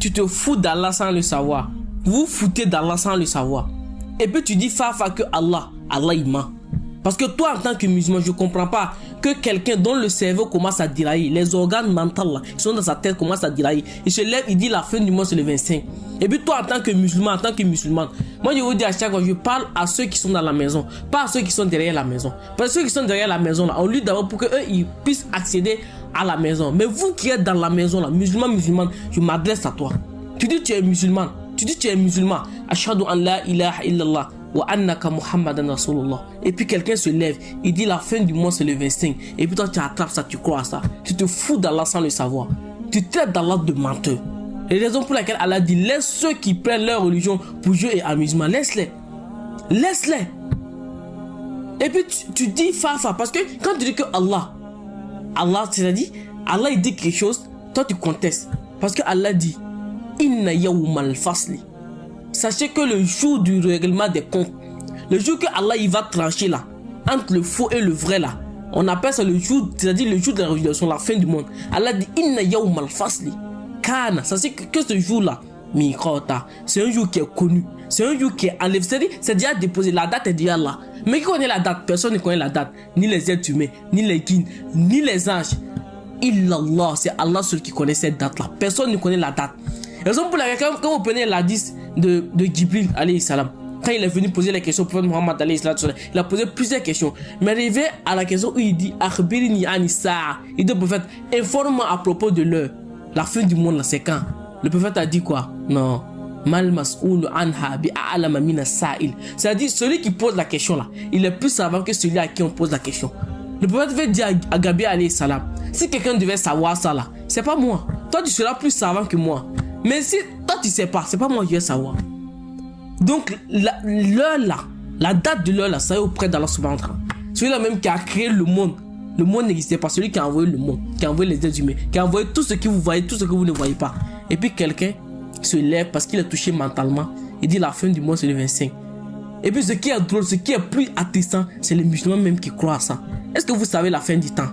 tu te fous d'Allah sans le savoir. Vous foutez d'Allah sans le savoir. Et puis tu dis Fafa que Allah il ment. Parce que toi en tant que musulman, je ne comprends pas que quelqu'un dont le cerveau commence à dérailler, les organes mentaux là, qui sont dans sa tête commencent à dérailler. Il se lève, il dit la fin du mois c'est le 25. Et puis toi en tant que musulman, moi je vous dis à chaque fois, je parle à ceux qui sont dans la maison, pas à ceux qui sont derrière la maison. Parce que ceux qui sont derrière la maison là, on lui d'abord pour qu'eux ils puissent accéder à la maison. Mais vous qui êtes dans la maison là, musulman, je m'adresse à toi. Tu dis tu es musulman. Ashhadu an la ilaha illallah wa annaka Muhammadan Rasulullah. Et puis quelqu'un se lève, il dit la fin du mois c'est le 25. Et puis toi tu attrapes ça, tu crois à ça. Tu te fous d'Allah sans le savoir. Tu traites d'Allah de menteur. Et la raison pour laquelle Allah dit laisse ceux qui prennent leur religion pour jeu et amusement. Laisse-les. Et puis tu dis Fafa. Parce que quand tu dis que Allah, c'est-à-dire Allah il dit quelque chose, toi tu contestes. Parce que Allah dit Inna yawmal fasli. Sachez que le jour du règlement des comptes, le jour que Allah il va trancher là, entre le faux et le vrai là, on appelle ça le jour, c'est-à-dire le jour de la résurrection, la fin du monde. Allah dit Inna yawmal fasli. Kana, sachez que ce jour là, c'est un jour qui est connu, c'est un jour qui est enlevé, c'est déjà déposé, la date est déjà là. Mais qui connaît la date? Personne ne connaît la date, ni les êtres humains, ni les djinns, ni les anges. Illallah, c'est Allah seul qui connaît cette date là. Personne ne connaît la date. Raison pour laquelle quand vous prenez l'hadith de Jibril alayhi salam, quand il est venu poser les questions au prophète Muhammad alayhi salam, il a posé plusieurs questions. Mais arrivé à la question où il dit Akhbirini anissa, il dit au prophète informe-moi à propos de l'heure. La fin du monde là c'est quand? Le prophète a dit quoi? Non. Mal mas'oul anha bi a'lama min as-sa'il. C'est-à-dire celui qui pose la question là, il est plus savant que celui à qui on pose la question. Le prophète veut dire à Gabriel alayhi salam, si quelqu'un devait savoir ça là, c'est pas moi. Toi tu seras plus savant que moi. Mais si toi tu sais pas, c'est pas moi qui vais savoir. Donc l'heure là, la date de l'heure là, ça est auprès d'Allah subhanahu wa ta'ala. Celui-là même qui a créé le monde. Le monde n'existait pas, celui qui a envoyé le monde, qui a envoyé les êtres humains, qui a envoyé tout ce que vous voyez, tout ce que vous ne voyez pas. Et puis quelqu'un se lève parce qu'il est touché mentalement. Il dit la fin du mois c'est le 25. Et puis ce qui est drôle, ce qui est plus attristant, c'est les musulmans même qui croient à ça. Est-ce que vous savez la fin du temps?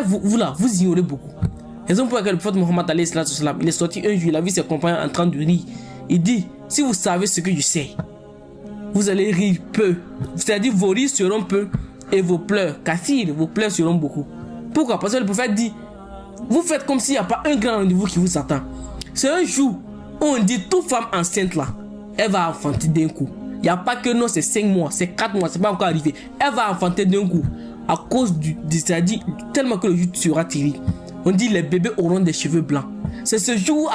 Vous là, vous ignorez beaucoup. Raison pour laquelle le prophète Muhammad alayhi salam, il est sorti un jour, il a vu ses compagnons en train de rire. Il dit, si vous savez ce que je sais, vous allez rire peu. C'est-à-dire vos rires seront peu et vos pleurs, kathir, vos pleurs seront beaucoup. Pourquoi? Parce que le prophète dit, vous faites comme s'il n'y a pas un grand rendez-vous qui vous attend. C'est un jour où on dit, toute femme enceinte là, elle va enfanter d'un coup. Il n'y a pas que non, c'est 5 mois, c'est 4 mois, c'est pas encore arrivé. Elle va enfanter d'un coup. À cause c'est-à-dire tellement que le jour sera tiré. On dit les bébés auront des cheveux blancs. C'est ce jour où